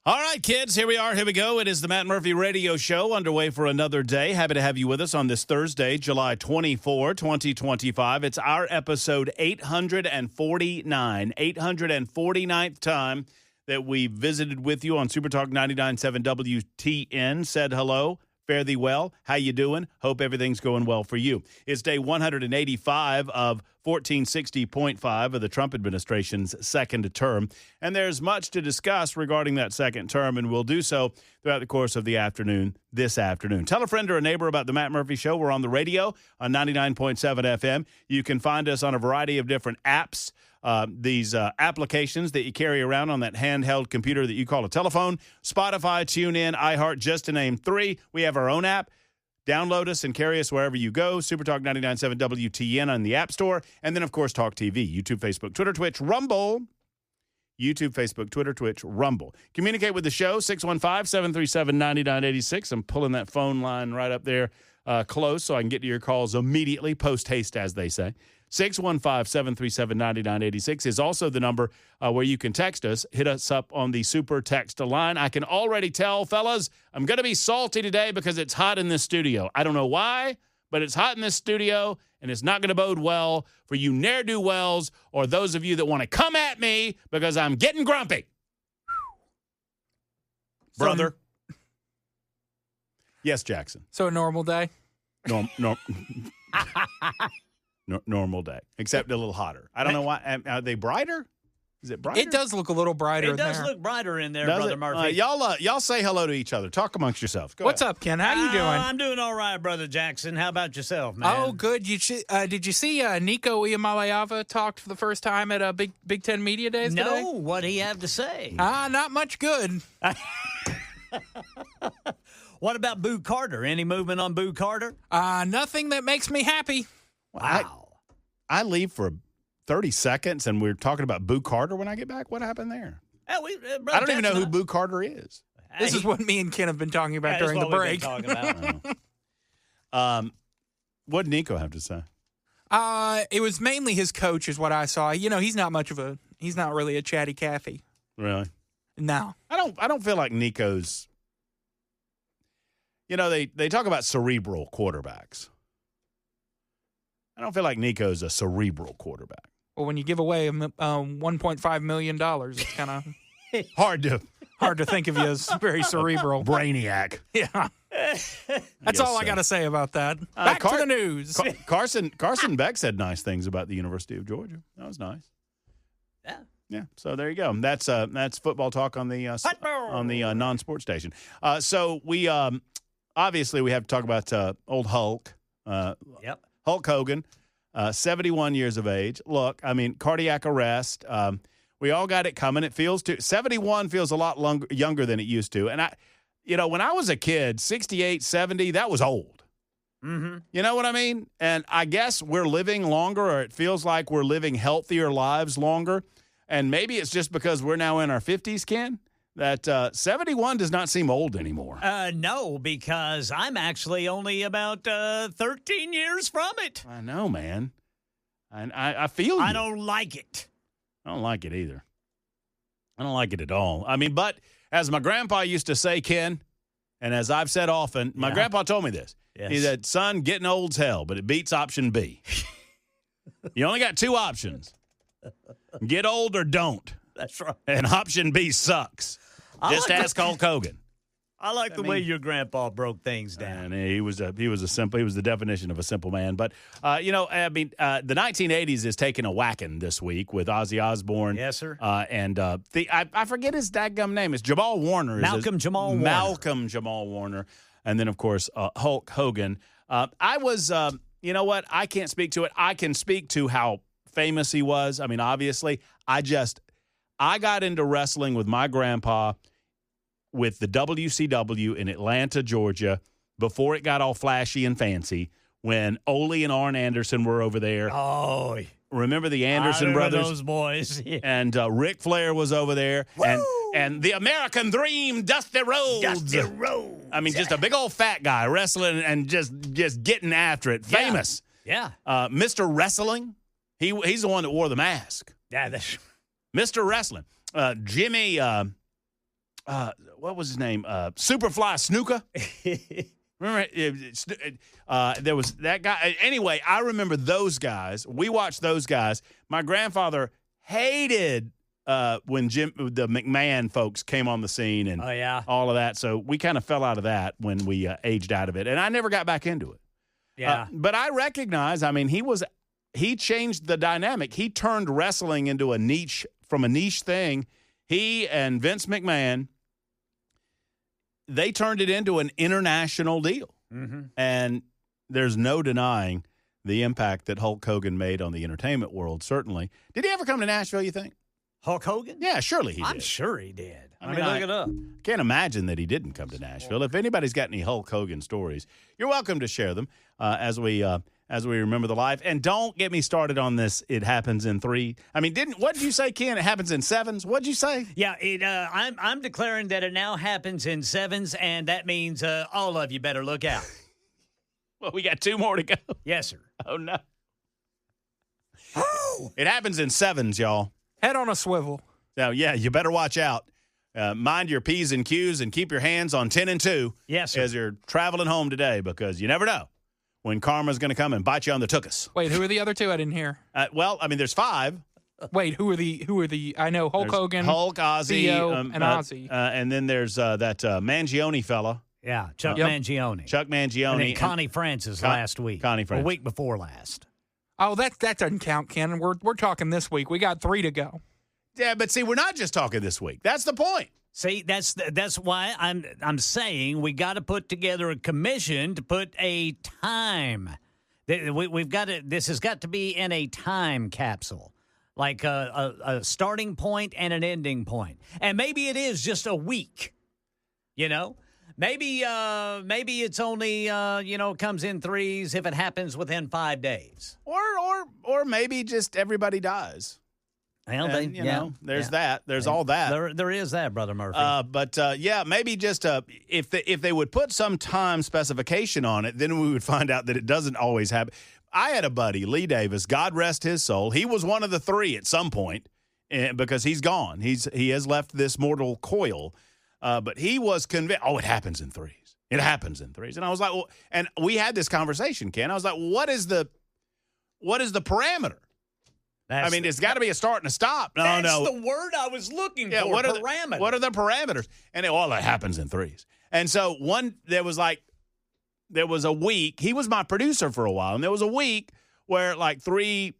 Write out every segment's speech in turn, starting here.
All right, kids, here we are. Here we go. It is the Matt Murphy Radio Show underway for another day. Happy to have you with us on this Thursday, July 24, 2025. It's our episode 849, 849th time that we visited with you on Super Talk 99.7 WTN. Said hello. Fare thee well. How you doing? Hope everything's going well for you. It's day 185 of 1460.5 of the Trump administration's second term. And there's much to discuss regarding that second term, and we'll do so throughout the course of the afternoon this afternoon. Tell a friend or a neighbor about the Matt Murphy Show. We're on the radio on 99.7 FM. You can find us on a variety of different apps. These applications that you carry around on that handheld computer that you call a telephone, Spotify, TuneIn, iHeart, just to name three. We have our own app. Download us and carry us wherever you go. Supertalk 99.7 WTN on the App Store. And then, of course, Talk TV, YouTube, Facebook, Twitter, Twitch, Rumble. YouTube, Facebook, Twitter, Twitch, Rumble. Communicate with the show, 615-737-9986. I'm pulling that phone line right up there close so I can get to your calls immediately, post-haste, as they say. 615-737-9986 is also the number where you can text us. Hit us up on the super text line. I can already tell, fellas, I'm going to be salty today because it's hot in this studio. I don't know why, but it's hot in this studio, and it's not going to bode well for you ne'er-do-wells or those of you that want to come at me because I'm getting grumpy. Brother. Yes, Jackson. So a normal day? Normal day, except a little hotter. I don't know why. Are they brighter? Is it brighter? It does look a little brighter in there. It does look brighter in there, Does Brother it? Murphy. Y'all say hello to each other. Talk amongst yourselves. Go What's ahead. up, Ken? How you doing? I'm doing all right, Brother Jackson. How about yourself, man? Oh, good. Did you see Nico Iamaleava talked for the first time at Big Ten Media Days today? No, what'd he have to say? Not much good. What about Boo Carter? Any movement on Boo Carter? Nothing that makes me happy. Wow. I leave for 30 seconds, and we're talking about Boo Carter when I get back. What happened there? Brother I don't even know Jackson, who Boo Carter is. This is what me and Ken have been talking about during the break. Talking about. What did Nico have to say? It was mainly his coach is what I saw. You know, he's not really a chatty Cathy. Really? No. I don't feel like Nico's. You know, they talk about cerebral quarterbacks. I don't feel like Nico's a cerebral quarterback. Well, when you give away $1.5 million, it's kind of hard to think of you as very cerebral. Brainiac. Yeah. That's all I got to say about that. Back to the news. Carson Beck said nice things about the University of Georgia. That was nice. Yeah. Yeah. So there you go. That's football talk on the non-sports station. So we obviously we have to talk about old Hulk. Yep. Hulk Hogan, 71 years of age. Look, I mean, cardiac arrest. We all got it coming. 71 feels a lot younger than it used to. And when I was a kid, 68, 70, that was old. Mm-hmm. You know what I mean? And I guess we're living longer, or it feels like we're living healthier lives longer. And maybe it's just because we're now in our 50s, Ken, that 71 does not seem old anymore. No, because I'm actually only about 13 years from it. I know, man. And I feel you. I don't like it. I don't like it either. I don't like it at all. I mean, but as my grandpa used to say, Ken, and as I've said often, my grandpa told me this. Yes. He said, son, getting old's hell, but it beats option B. You only got two options. Get old or don't. That's right. And option B sucks. Just ask Hulk Hogan. I like the way your grandpa broke things down. And he was the definition of a simple man. But the 1980s is taking a whacking this week with Ozzy Osbourne. Yes, sir. And I forget his dadgum name. It's Jamal Warner. Malcolm Jamal Warner. And then, of course, Hulk Hogan. I was, you know what? I can't speak to it. I can speak to how famous he was. I mean, obviously, I got into wrestling with my grandpa with the WCW in Atlanta, Georgia, before it got all flashy and fancy, when Ole and Arn Anderson were over there. Oh, remember the Anderson brothers? Those boys. Yeah. And Ric Flair was over there. And the American Dream, Dusty Rhodes. Dusty Rhodes. I mean, just a big old fat guy wrestling and just getting after it. Famous. Yeah. Mr. Wrestling, he's the one that wore the mask. Yeah, that's Mr. Wrestling. Jimmy, what was his name? Superfly Snuka. Remember, there was that guy. Anyway, I remember those guys. We watched those guys. My grandfather hated when the McMahon folks came on the scene and all of that. So we kind of fell out of that when we aged out of it. And I never got back into it. Yeah. But I recognize, I mean, he changed the dynamic. He turned wrestling into a niche thing. He and Vince McMahon, they turned it into an international deal. Mm-hmm. And there's no denying the impact that Hulk Hogan made on the entertainment world, certainly. Did he ever come to Nashville, you think? Hulk Hogan? Yeah, surely he did. I'm sure he did. I mean, look it up. Can't imagine that he didn't come to Nashville. If anybody's got any Hulk Hogan stories, you're welcome to share them as we remember the life. And don't get me started on this. It happens in 3. I mean, what did you say, Ken? It happens in 7s. What did you say? Yeah, I'm declaring that it now happens in 7s, and that means all of you better look out. Well, we got 2 more to go. Yes, sir. Oh no. It happens in 7s, y'all. Head on a swivel. So, yeah, you better watch out. Mind your P's and Q's and keep your hands on 10 and 2 yes, sir. As you're traveling home today, because you never know when karma's going to come and bite you on the tuchus. Wait, who are the other 2? I didn't hear. Well, I mean, there's 5. Wait, who are the? I know Hulk Hogan, Hulk, Ozzy, Theo, and Ozzy. And then there's that Mangione fella. Yeah, Chuck Mangione. Chuck Mangione. And then Connie Francis last week. Connie Francis. A week before last. Oh, that doesn't count, Ken. We're talking this week. We got 3 to go. Yeah, but see, we're not just talking this week. That's the point. See, that's why I'm saying we got to put together a commission to put a time. We've got to. This has got to be in a time capsule, like a starting point and an ending point. And maybe it is just a week. You know, maybe it's only comes in 3s if it happens within 5 days, or maybe just everybody dies. Well, and, there's that. There's all that. There is that, Brother Murphy. But maybe just if they would put some time specification on it, then we would find out that it doesn't always happen. I had a buddy, Lee Davis, God rest his soul. He was one of the 3 at some point because he's gone. He has left this mortal coil. But he was convinced, it happens in 3s. It happens in 3s. And I was like, well, and we had this conversation, Ken. I was like, what is the parameter? It's got to be a start and a stop. That's the word I was looking for, parameters. What are the parameters? And it happens in 3s. And so there was a week. He was my producer for a while, and there was a week where like 3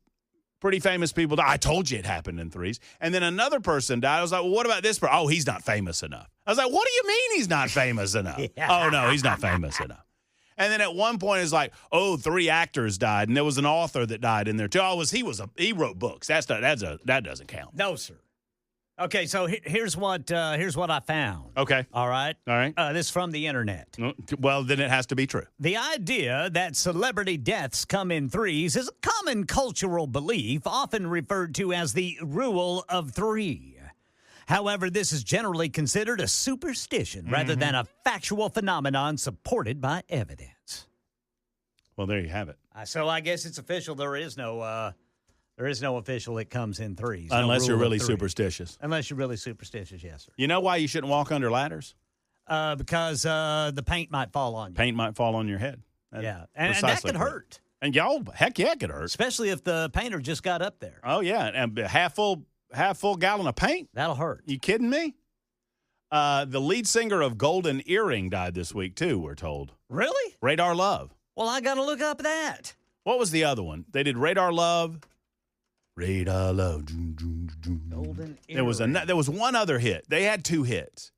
pretty famous people died. I told you it happened in 3s. And then another person died. I was like, well, what about this person? Oh, he's not famous enough. I was like, what do you mean he's not famous enough? Yeah. Oh, no, he's not famous enough. And then at one point it's like, 3 actors died, and there was an author that died in there too. He wrote books. That doesn't count. No, sir. Okay, so here's what I found. Okay. All right. This is from the internet. Well, then it has to be true. The idea that celebrity deaths come in 3s is a common cultural belief, often referred to as the rule of 3. However, this is generally considered a superstition rather than a factual phenomenon supported by evidence. Well, there you have it. So I guess it's official. There is no official that comes in 3s. Unless you're really superstitious. Unless you're really superstitious, yes, sir. You know why you shouldn't walk under ladders? Because the paint might fall on you. Paint might fall on your head. And that could hurt. And heck yeah, it could hurt. Especially if the painter just got up there. Oh, yeah. And half full gallon of paint? That'll hurt. You kidding me? The lead singer of Golden Earring died this week, too, we're told. Really? Radar Love. Well, I got to look up that. What was the other one? They did Radar Love. Radar Love. Golden Earring. There was one other hit. They had 2 hits.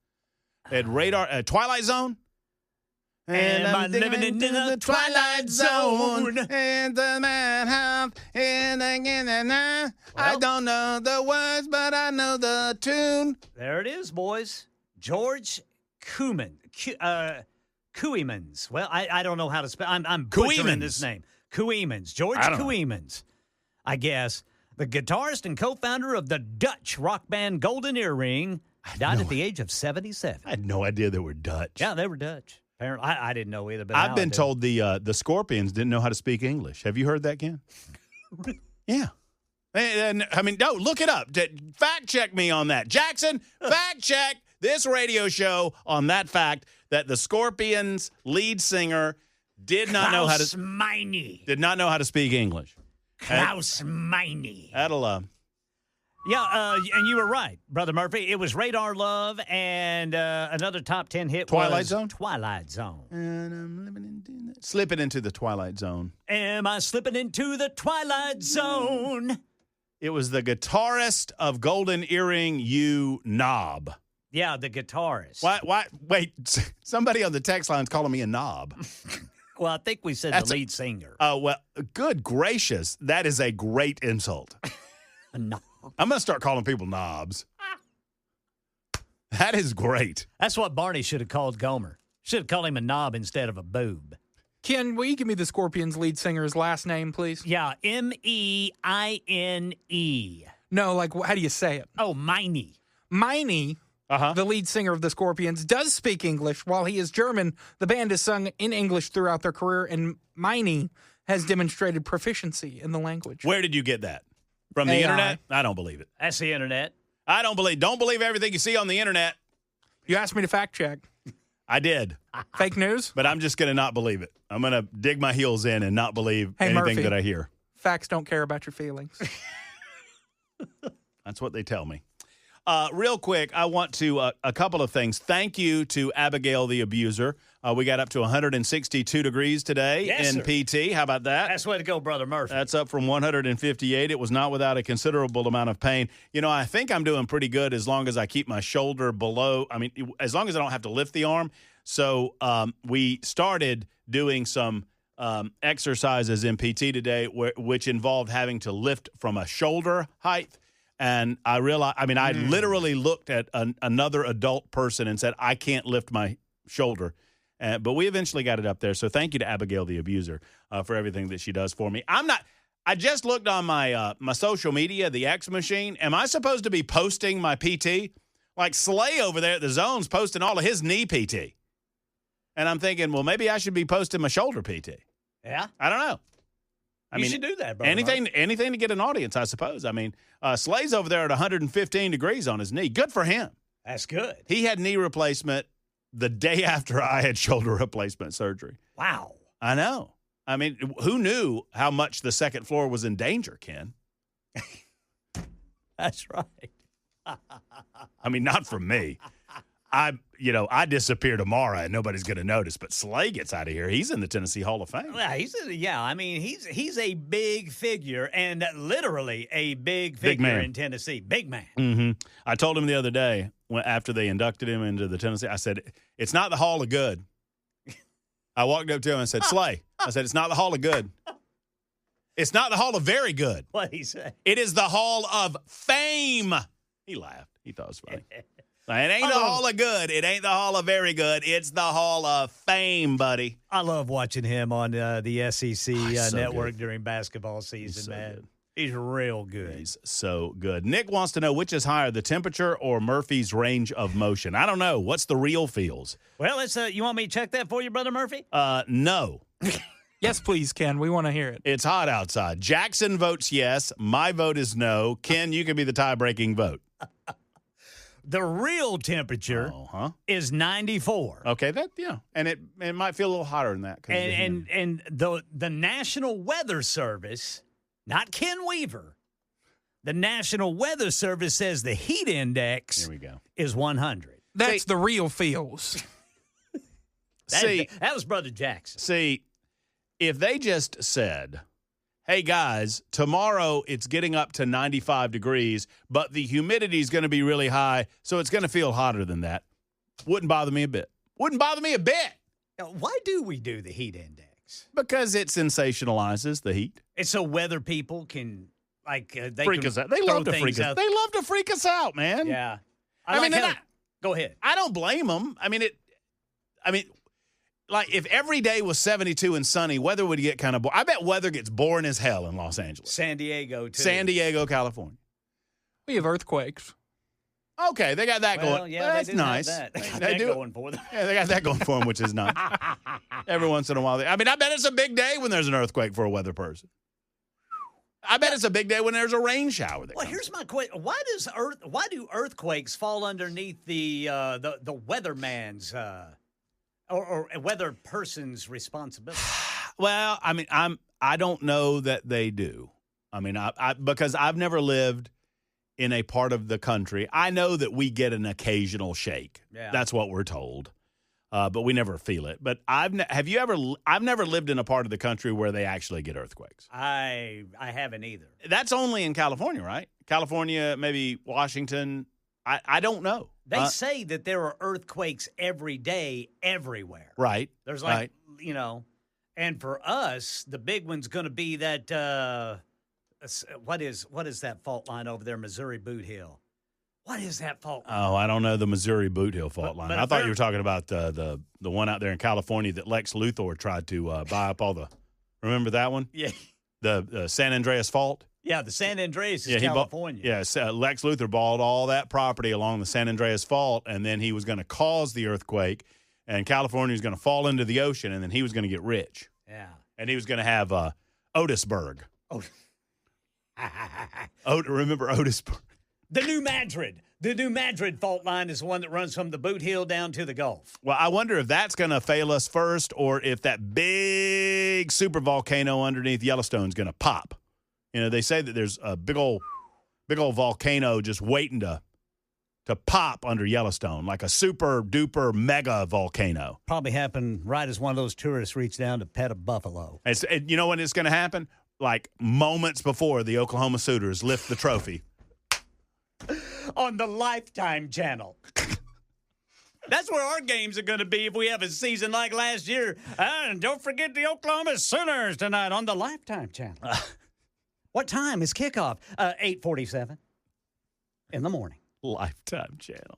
They had Radar, Twilight Zone. And I'm living in the Twilight Zone. In the madhouse. I don't know the words, but I know the tune. There it is, boys. George Kooymans. Well, I don't know how to spell. I'm butchering this name. Kooymans. George Kooymans. I guess the guitarist and co-founder of the Dutch rock band Golden Earring died at the age of 77. I had no idea they were Dutch. Yeah, they were Dutch. Apparently, I didn't know either. But I've been told the Scorpions didn't know how to speak English. Have you heard that, Ken? Yeah. No, look it up. Fact check me on that. Jackson, fact check this radio show on that fact that the Scorpions lead singer did not know how to speak English. Klaus Meine. That'll Yeah, and you were right, Brother Murphy. It was Radar Love and another top 10 hit Twilight was Zone? Twilight Zone. And I'm slipping into the Twilight Zone. Am I slipping into the Twilight Zone? It was the guitarist of Golden Earring, you knob. Yeah, the guitarist. Why? Wait, somebody on the text line's calling me a knob. Well, I think we said the lead singer. Oh, well, good gracious. That is a great insult. No. I'm going to start calling people knobs. That is great. That's what Barney should have called Gomer. Should have called him a knob instead of a boob. Ken, will you give me the Scorpions lead singer's last name, please? Yeah, Meine. No, like, how do you say it? Oh, Meine. Meine, the lead singer of the Scorpions, does speak English. While he is German, the band has sung in English throughout their career, and Meine has demonstrated proficiency in the language. Where did you get that? From the AI. internet? I don't believe it. That's the internet. Don't believe everything you see on the internet. You asked me to fact check. I did, Fake news? but I'm just going to not believe it. I'm going to dig my heels in and not believe Hey, anything Murphy. that I hear. Facts don't care about your feelings. That's what they tell me. Real quick, I want to, a couple of things. Thank you to Abigail the Abuser. We got up to 162 degrees today Yes, in sir. PT. How about that? That's the way to go, Brother Murphy. That's up from 158. It was not without a considerable amount of pain. You know, I think I'm doing pretty good as long as I keep my shoulder below. I mean, as long as I don't have to lift the arm. So we started doing some exercises in PT today, which involved having to lift from a shoulder height. And I realized, I literally looked at another adult person and said, I can't lift my shoulder. But we eventually got it up there. So thank you to Abigail the Abuser for everything that she does for me. I just looked on my my social media, the X machine. Am I supposed to be posting my PT? Like Slay over there at the Zone's posting all of his knee PT. And I'm thinking, well, maybe I should be posting my shoulder PT. Yeah? I don't know. You should do that, Brother Anything to get an audience, I suppose. I mean, Slay's over there at 115 degrees on his knee. Good for him. That's good. He had knee replacement the day after I had shoulder replacement surgery. Wow. I know. I mean, who knew how much the second floor was in danger, Ken? That's right. I mean, not from me. I disappear tomorrow and nobody's going to notice. But Slay gets out of here. He's in the Tennessee Hall of Fame. Yeah, he's a big figure and literally a big figure man. in Tennessee. Big man. Mm-hmm. I told him the other day after they inducted him into the Tennessee, I said, it's not the Hall of Good. I walked up to him and said, Slay, I said, it's not the Hall of Good. It's not the Hall of Very Good. What'd he say? It is the Hall of Fame. He laughed. He thought it was funny. It ain't the Hall of Good. It ain't the Hall of Very Good. It's the Hall of Fame, buddy. I love watching him on the SEC so network good. during basketball season, so man. good. He's real good. He's so good. Nick wants to know which is higher, the temperature or Murphy's range of motion. I don't know. What's the real feels? Well, you want me to check that for you, Brother Murphy? No. Yes, please, Ken. We want to hear it. It's hot outside. Jackson votes yes. My vote is no. Ken, you can be the tie-breaking vote. The real temperature is 94. Okay, and it might feel a little hotter than that. And the National Weather Service, not Ken Weaver, the National Weather Service says the heat index Here we go. is 100. That's the real feels. That was Brother Jackson. See, if they just said, hey, guys, tomorrow it's getting up to 95 degrees, but the humidity is going to be really high, so it's going to feel hotter than that, wouldn't bother me a bit. Wouldn't bother me a bit. Now, why do we do the heat index? Because it sensationalizes the heat. It's so weather people can, they Freak can us out. They throw love to freak things us out. They love to freak us out, man. Yeah. Go ahead. I don't blame them. Like, if every day was 72 and sunny, weather would get kind of boring. I bet weather gets boring as hell in Los Angeles. San Diego, too. San Diego, California. We have earthquakes. Okay, they got that going. Yeah, that's they do have nice. that. They got They that do. going for them. Yeah, they got that going for them, which is nice. Every once in a while. I bet it's a big day when there's an earthquake for a weather person. I bet it's a big day when there's a rain shower. Well, here's my question: Why do earthquakes fall underneath the weatherman's or weather person's responsibility? Well, I mean, I don't know that they do. I mean, because I've never lived in a part of the country. I know that we get an occasional shake. Yeah. That's what we're told. But we never feel it. But I've never lived in a part of the country where they actually get earthquakes. I haven't either. That's only in California, right? California, maybe Washington. I don't know. They say that there are earthquakes every day everywhere. Right. There's like, and for us, the big one's going to be that what is that fault line over there, Missouri Boot Hill? What is that fault line? Oh, I don't know the Missouri Boot Hill fault line. I thought you were talking about the one out there in California that Lex Luthor tried to buy up all the. Remember that one? Yeah. The San Andreas Fault. Yeah, the San Andreas is California. Lex Luthor bought all that property along the San Andreas Fault, and then he was going to cause the earthquake, and California was going to fall into the ocean, and then he was going to get rich. Yeah. And he was going to have Otisburg. Oh. Remember Otisburg? The New Madrid. The New Madrid fault line is the one that runs from the Boot Hill down to the Gulf. Well, I wonder if that's going to fail us first or if that big super volcano underneath Yellowstone is going to pop. You know, they say that there's a big old volcano just waiting to pop under Yellowstone, like a super duper mega volcano. Probably happened right as one of those tourists reached down to pet a buffalo. You know when it's going to happen? Like moments before the Oklahoma Sooners lift the trophy. On the Lifetime channel. That's where our games are going to be if we have a season like last year. And don't forget the Oklahoma Sooners tonight on the Lifetime channel. What time is kickoff? 8:47 in the morning. Lifetime channel.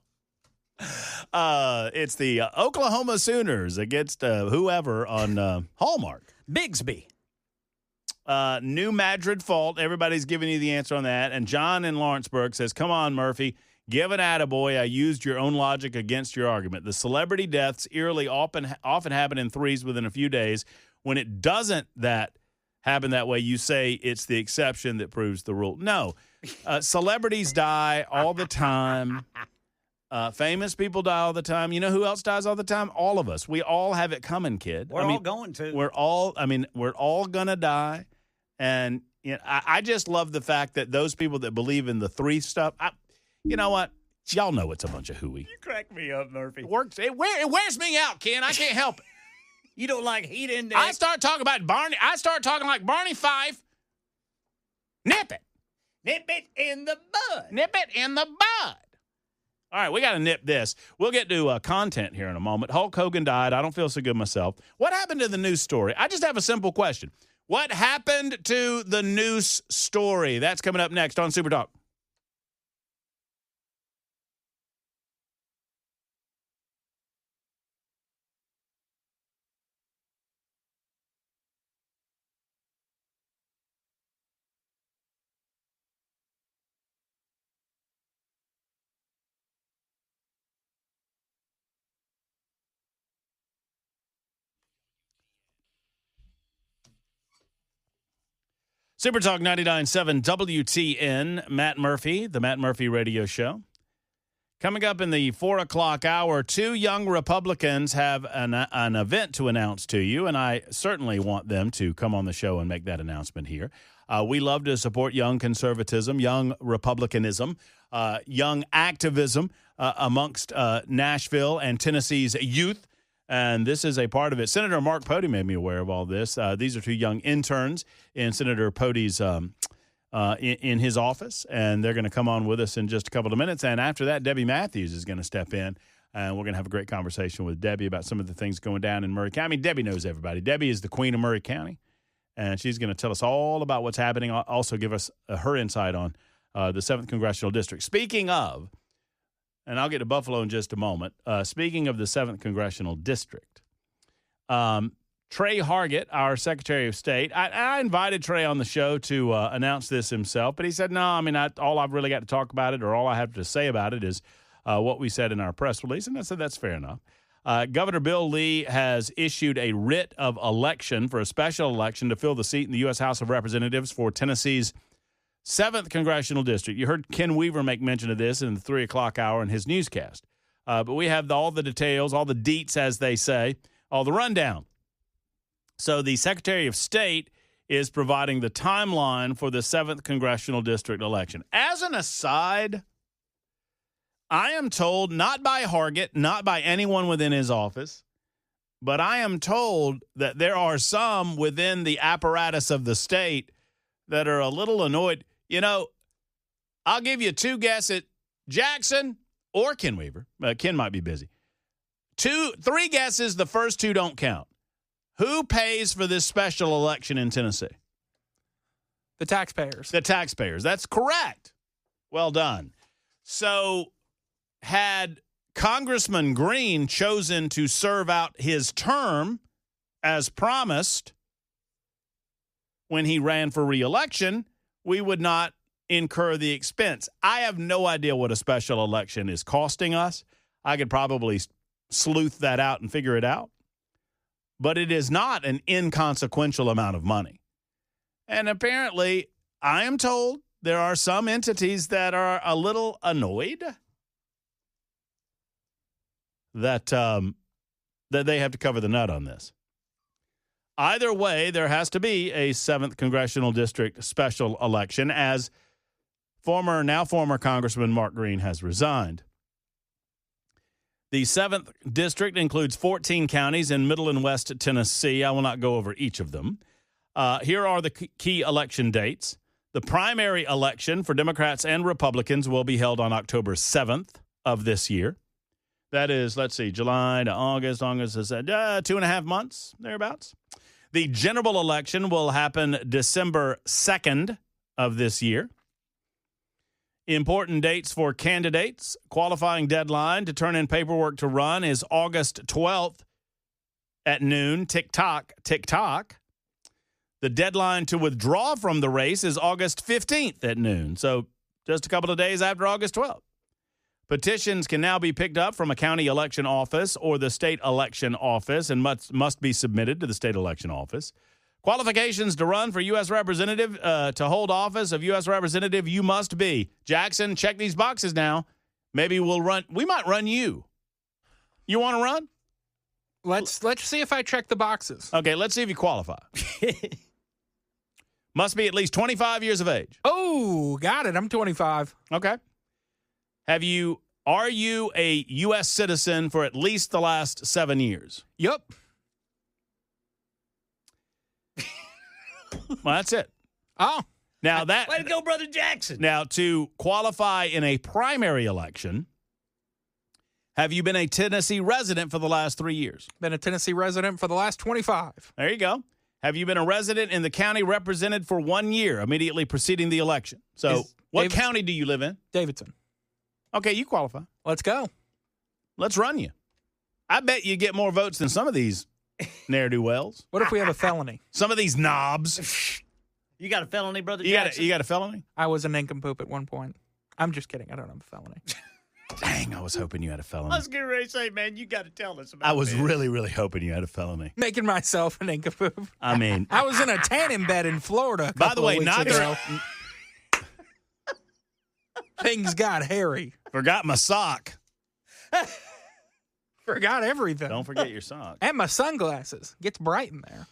It's the Oklahoma Sooners against whoever on Hallmark. Bigsby. New Madrid fault. Everybody's giving you the answer on that. And John in Lawrenceburg says, come on, Murphy. Give an attaboy. I used your own logic against your argument. The celebrity deaths eerily often happen in threes within a few days. When it doesn't happen that way, you say it's the exception that proves the rule. No. Celebrities die all the time. Famous people die all the time. You know who else dies all the time? All of us. We all have it coming, kid. We're all going to. We're all going to die. And I just love the fact that those people that believe in the three stuff, you know what? Y'all know it's a bunch of hooey. You crack me up, Murphy. It wears me out, Ken. I can't help it. You don't like heat index. I start talking about Barney. I start talking like Barney Fife. Nip it. Nip it in the bud. Nip it in the bud. All right, we got to nip this. We'll get to content here in a moment. Hulk Hogan died. I don't feel so good myself. What happened to the news story? I just have a simple question. What happened to the news story? That's coming up next on Super Talk. Super Talk 99.7 WTN, Matt Murphy, the Matt Murphy Radio Show. Coming up in the 4 o'clock hour, two young Republicans have an event to announce to you, and I certainly want them to come on the show and make that announcement here. We love to support young conservatism, young Republicanism, young activism amongst Nashville and Tennessee's youth. And this is a part of it. Senator Mark Pody made me aware of all this. These are two young interns in Senator Pody's in his office, and they're going to come on with us in just a couple of minutes. And after that, Debbie Matthews is going to step in, and we're going to have a great conversation with Debbie about some of the things going down in Murray County. I mean, Debbie knows everybody. Debbie is the queen of Murray County, and she's going to tell us all about what's happening, also give us her insight on the 7th Congressional District. Speaking of, and I'll get to Buffalo in just a moment. Speaking of the 7th Congressional District, Trey Hargett, our Secretary of State, I invited Trey on the show to announce this himself, but he said, no, I mean, all I've really got to talk about it or all I have to say about it is what we said in our press release, and I said that's fair enough. Governor Bill Lee has issued a writ of election for a special election to fill the seat in the U.S. House of Representatives for Tennessee's 7th Congressional District. You heard Ken Weaver make mention of this in the 3 o'clock hour in his newscast. But we have all the details, all the deets, as they say, all the rundown. So the Secretary of State is providing the timeline for the 7th Congressional District election. As an aside, I am told, not by Hargett, not by anyone within his office, but I am told that there are some within the apparatus of the state that are a little annoyed. You know, I'll give you 2 guesses. Jackson or Ken Weaver. Ken might be busy. 3 guesses. The first 2 don't count. Who pays for this special election in Tennessee? The taxpayers. The taxpayers. That's correct. Well done. So had Congressman Green chosen to serve out his term as promised when he ran for re-election, we would not incur the expense. I have no idea what a special election is costing us. I could probably sleuth that out and figure it out. But it is not an inconsequential amount of money. And apparently, I am told there are some entities that are a little annoyed that they have to cover the nut on this. Either way, there has to be a 7th Congressional District special election, as now former Congressman Mark Green has resigned. The 7th District includes 14 counties in Middle and West Tennessee. I will not go over each of them. Here are the key election dates. The primary election for Democrats and Republicans will be held on October 7th of this year. That is, let's see, July to August. August is 2.5 months, thereabouts. The general election will happen December 2nd of this year. Important dates for candidates. Qualifying deadline to turn in paperwork to run is August 12th at noon. Tick-tock, tick-tock. The deadline to withdraw from the race is August 15th at noon, so just a couple of days after August 12th. Petitions can now be picked up from a county election office or the state election office and must be submitted to the state election office. Qualifications to run for U.S. Representative, to hold office of U.S. Representative, you must be. Jackson, check these boxes now. Maybe we might run you. You want to run? Let's see if I check the boxes. Okay, let's see if you qualify. Must be at least 25 years of age. Oh, got it. I'm 25. Okay. Are you a U.S. citizen for at least the last 7 years? Yep. Well, that's it. Oh. Now Way to go, Brother Jackson. Now, to qualify in a primary election, have you been a Tennessee resident for the last 3 years? Been a Tennessee resident for the last 25. There you go. Have you been a resident in the county represented for 1 year immediately preceding the election? So what county do you live in? Davidson. Okay, you qualify. Let's go. Let's run you. I bet you get more votes than some of these ne'er-do-wells. What if we have a felony? Some of these knobs. You got a felony, Brother Jackson? You got a felony? I was a nincompoop at one point. I'm just kidding. I don't have a felony. Dang, I was hoping you had a felony. I was getting ready to say, man, you got to tell us about I was this. really, really hoping you had a felony. Making myself a nincompoop. I mean, I was in a tanning bed in Florida. By the way, neither things got hairy. forgot my sock. Forgot everything. Don't forget your sock. And my sunglasses. Gets bright in there.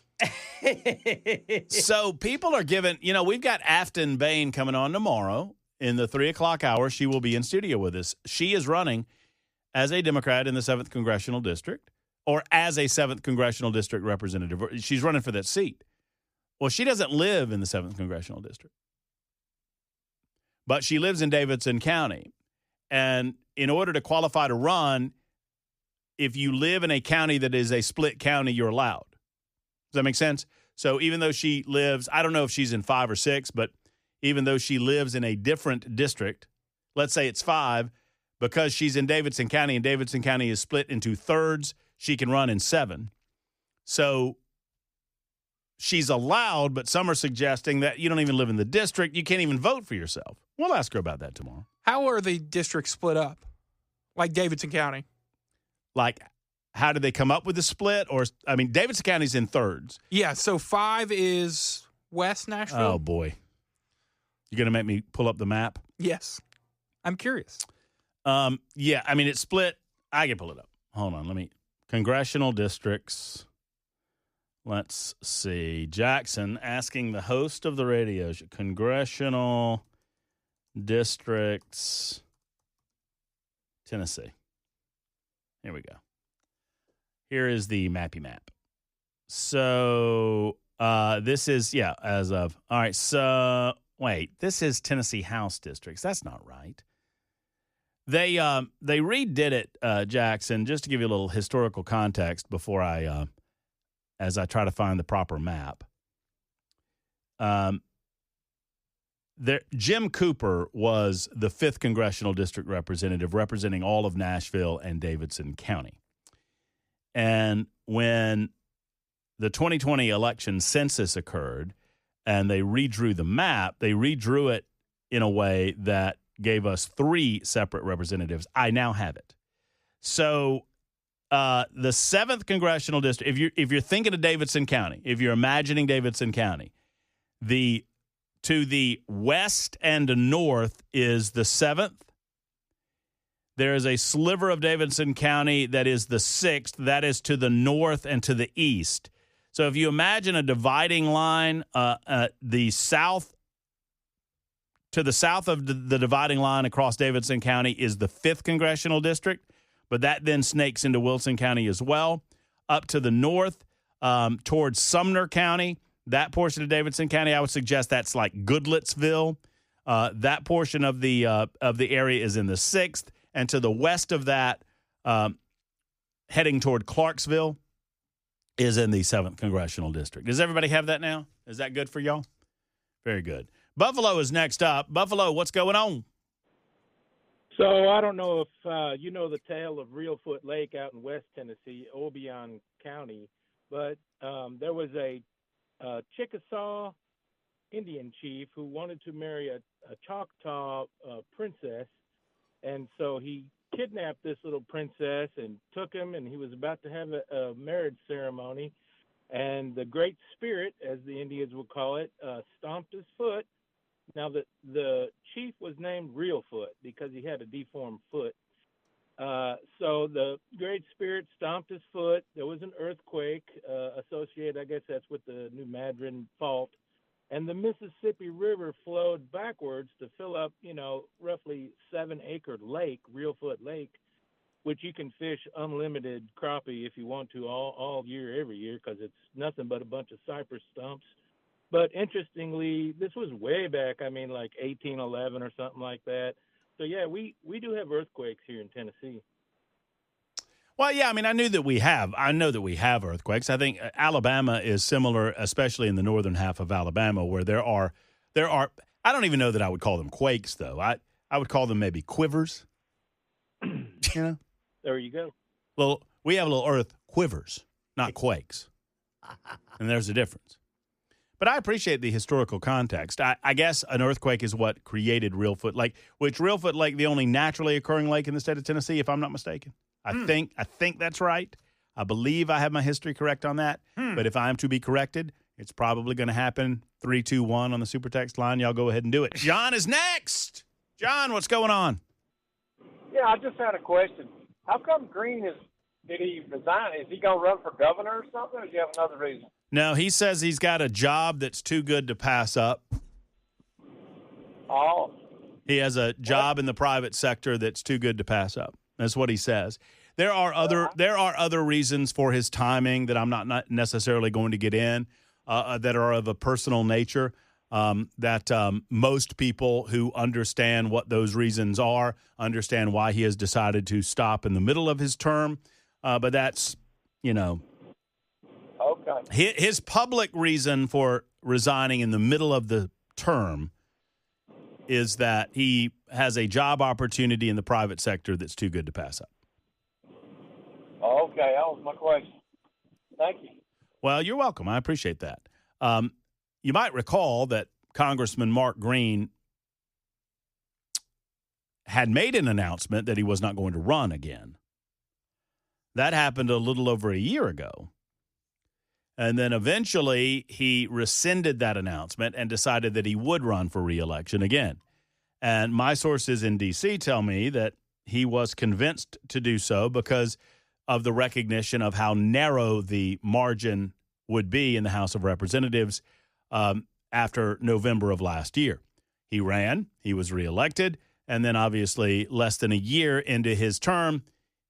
So people are giving, we've got Afton Bain coming on tomorrow in the 3 o'clock hour. She will be in studio with us. She is running as a Democrat in the 7th Congressional District, or as a 7th Congressional District representative. She's running for that seat. Well, she doesn't live in the 7th Congressional District, but she lives in Davidson County. And in order to qualify to run, if you live in a county that is a split county, you're allowed. Does that make sense? So even though she lives, I don't know if she's in 5 or 6, but even though she lives in a different district, let's say it's 5, because she's in Davidson County and Davidson County is split into thirds, she can run in 7. So she's allowed, but some are suggesting that you don't even live in the district. You can't even vote for yourself. We'll ask her about that tomorrow. How are the districts split up? Like Davidson County? Like how did they come up with the split? Or, I mean, Davidson County's in thirds. Yeah, so 5 is West Nashville. Oh, boy. You're going to make me pull up the map? Yes. I'm curious. Yeah, I mean, it's split. I can pull it up. Hold on. Congressional districts. Let's see. Jackson asking the host of the radio show. Congressional districts. Tennessee. Here we go. Here is the mappy map. So this is, as of. All right, so wait. This is Tennessee House districts. That's not right. They redid it, Jackson, just to give you a little historical context before as I try to find the proper map. Jim Cooper was the 5th congressional district representative representing all of Nashville and Davidson County. And when the 2020 election census occurred and they redrew the map, they redrew it in a way that gave us 3 separate representatives. I now have it. So the 7th congressional district, if you're thinking of Davidson County, if you're imagining Davidson County, to the west and north is the 7th. There is a sliver of Davidson County that is the 6th. That is to the north and to the east. So if you imagine a dividing line, the south to the south of the dividing line across Davidson County is the 5th congressional district, but that then snakes into Wilson County as well. Up to the north, towards Sumner County, that portion of Davidson County, I would suggest that's like Goodlettsville. That portion of the area is in the 6th, and to the west of that, heading toward Clarksville, is in the 7th congressional district. Does everybody have that now? Is that good for y'all? Very good. Buffalo is next up. Buffalo, what's going on? So I don't know if you know the tale of Reelfoot Lake out in West Tennessee, Obion County, but there was a Chickasaw Indian chief who wanted to marry a Choctaw princess, and so he kidnapped this little princess and took him, and he was about to have a marriage ceremony, and the Great Spirit, as the Indians would call it, stomped his foot. Now, the chief was named Reelfoot because he had a deformed foot. So the Great Spirit stomped his foot. There was an earthquake associated, I guess that's with the New Madrid Fault. And the Mississippi River flowed backwards to fill up, roughly 7-acre lake, Reelfoot Lake, which you can fish unlimited crappie if you want to all year, every year, because it's nothing but a bunch of cypress stumps. But interestingly, this was way back, like 1811 or something like that. So, yeah, we do have earthquakes here in Tennessee. Well, yeah, I know that we have earthquakes. I think Alabama is similar, especially in the northern half of Alabama, where there are I don't even know that I would call them quakes, though. I would call them maybe quivers. There you go. Well, we have little earth quivers, not quakes. And there's a difference. But I appreciate the historical context. I guess an earthquake is what created Reelfoot Lake, which Reelfoot Lake, the only naturally occurring lake in the state of Tennessee, if I'm not mistaken. I think that's right. I believe I have my history correct on that. But if I am to be corrected, it's probably going to happen. 321 on the super text line. Y'all go ahead and do it. John is next. John, what's going on? Yeah, I just had a question. How come did he resign? Is he going to run for governor or something, or do you have another reason? No, he says he's got a job that's too good to pass up. Oh. He has a job in the private sector that's too good to pass up. That's what he says. There are other reasons for his timing that I'm not necessarily going to get in that are of a personal nature that most people who understand what those reasons are understand why he has decided to stop in the middle of his term. But that's, Okay. His public reason for resigning in the middle of the term is that he has a job opportunity in the private sector that's too good to pass up. Okay, that was my question. Thank you. Well, you're welcome. I appreciate that. You might recall that Congressman Mark Green had made an announcement that he was not going to run again. That happened a little over a year ago. And then eventually he rescinded that announcement and decided that he would run for re-election again. And my sources in D.C. tell me that he was convinced to do so because of the recognition of how narrow the margin would be in the House of Representatives after November of last year. He ran, he was reelected, and then obviously less than a year into his term,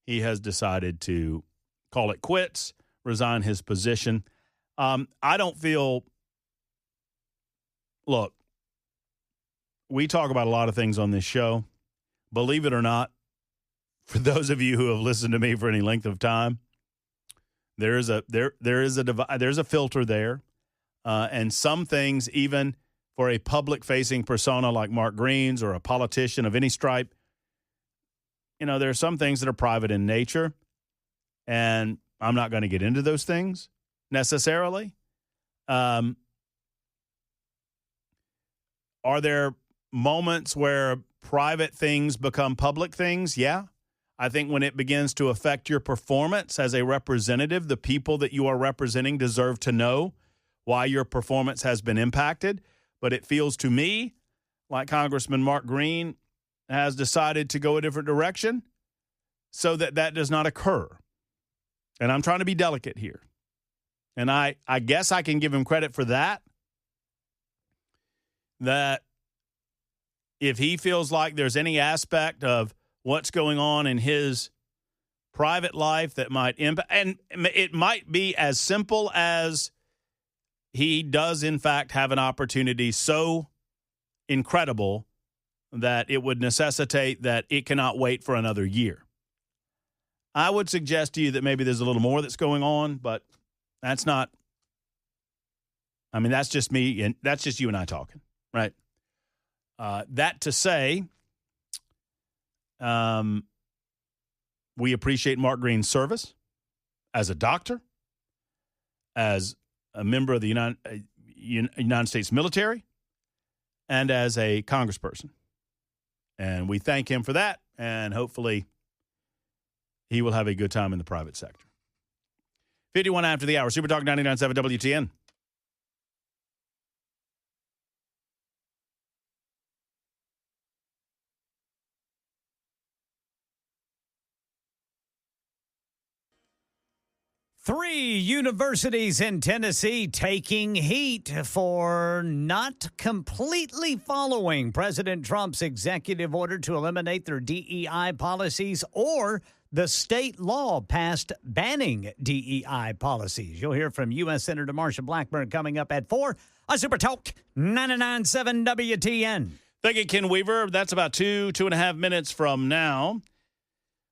he has decided to call it quits, resign his position. I don't feel – look, we talk about a lot of things on this show. Believe it or not, for those of you who have listened to me for any length of time, there is a filter there, and some things, even for a public-facing persona like Mark Green's or a politician of any stripe, there are some things that are private in nature, and I'm not going to get into those things necessarily. Are there moments where private things become public things? Yeah. I think when it begins to affect your performance as a representative, the people that you are representing deserve to know why your performance has been impacted. But it feels to me like Congressman Mark Green has decided to go a different direction so that does not occur. And I'm trying to be delicate here. And I guess I can give him credit for that. That if he feels like there's any aspect of what's going on in his private life that might impact, and it might be as simple as he does, in fact, have an opportunity so incredible that it would necessitate that it cannot wait for another year. I would suggest to you that maybe there's a little more that's going on, but that's not, that's just me, and that's just you and I talking, right? That to say, we appreciate Mark Green's service as a doctor, as a member of the United States military, and as a congressperson. And we thank him for that, and hopefully he will have a good time in the private sector. 51 after the hour. Super Talk 99.7 WTN. Three universities in Tennessee taking heat for not completely following President Trump's executive order to eliminate their DEI policies or the state law passed banning DEI policies. You'll hear from U.S. Senator Marsha Blackburn coming up at 4 on Super Talk 99.7 WTN. Thank you, Ken Weaver. That's about 2.5 minutes from now.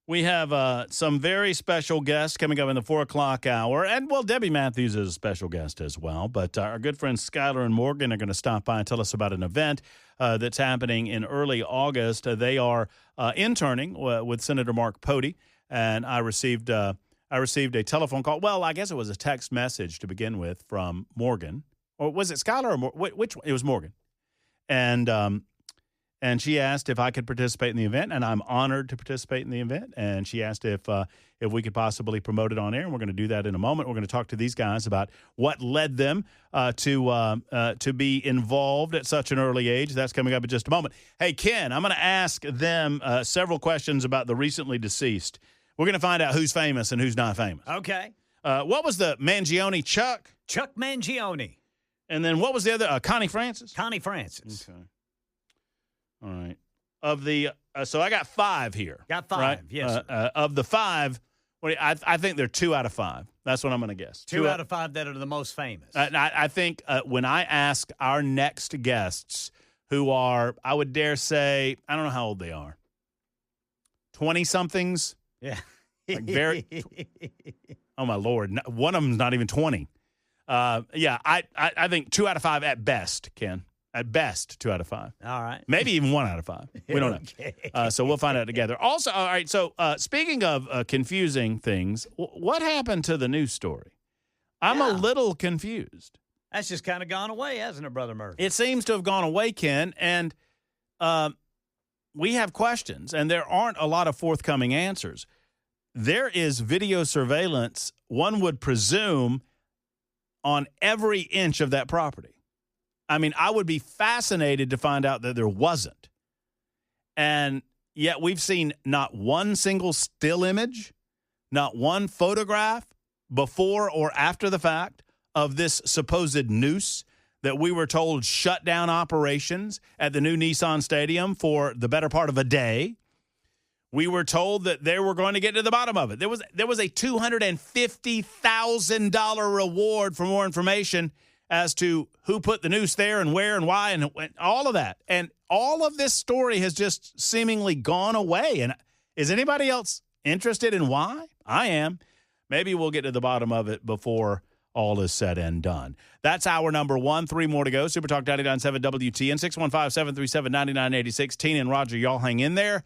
We have some very special guests coming up in the 4 o'clock hour. And, Debbie Matthews is a special guest as well. But our good friends Skylar and Morgan are going to stop by and tell us about an event that's happening in early August. They are interning with Senator Mark Pody. And I received a telephone call. Well, I guess it was a text message to begin with from Morgan. Or was it Skylar or Morgan? Which one? It was Morgan. And she asked if I could participate in the event, and I'm honored to participate in the event. And she asked if we could possibly promote it on air, and we're going to do that in a moment. We're going to talk to these guys about what led them to be involved at such an early age. That's coming up in just a moment. Hey, Ken, I'm going to ask them several questions about the recently deceased. We're going to find out who's famous and who's not famous. Okay. What was the Mangione? Chuck Mangione. And then what was the other? Connie Francis? Connie Francis. Okay. All right. Of the so I got 5 here. Got 5, right? yes. Of the 5, I think they're 2 out of 5. That's what I'm going to guess. 2 out of 5 that are the most famous. I think when I ask our next guests, who are, I would dare say, I don't know how old they are, 20-somethings. Yeah. Like very. Oh my Lord! One of them's not even 20. Yeah, I think 2 out of 5 at best, Ken. At best, 2 out of 5. All right. Maybe even 1 out of 5. We don't know. So we'll find out together. Also, all right, so speaking of confusing things, what happened to the news story? I'm a little confused. That's just kind of gone away, hasn't it, Brother Murphy? It seems to have gone away, Ken, and we have questions, and there aren't a lot of forthcoming answers. there is video surveillance, one would presume, on every inch of that property. I mean, I would be fascinated to find out that there wasn't. And yet we've seen not one single still image, not one photograph before or after the fact of this supposed noose that we were told shut down operations at the new Nissan Stadium for the better part of a day. We were told that they were going to get to the bottom of it. There was a $250,000 reward for more information as to who put the noose there and where and why and all of that. And all of this story has just seemingly gone away. And is anybody else interested in why? I am. Maybe we'll get to the bottom of it before all is said and done. That's hour number one. 3 more to go. Super Talk 99.7 WTN, 615-737-9986. Tina and Roger, y'all hang in there.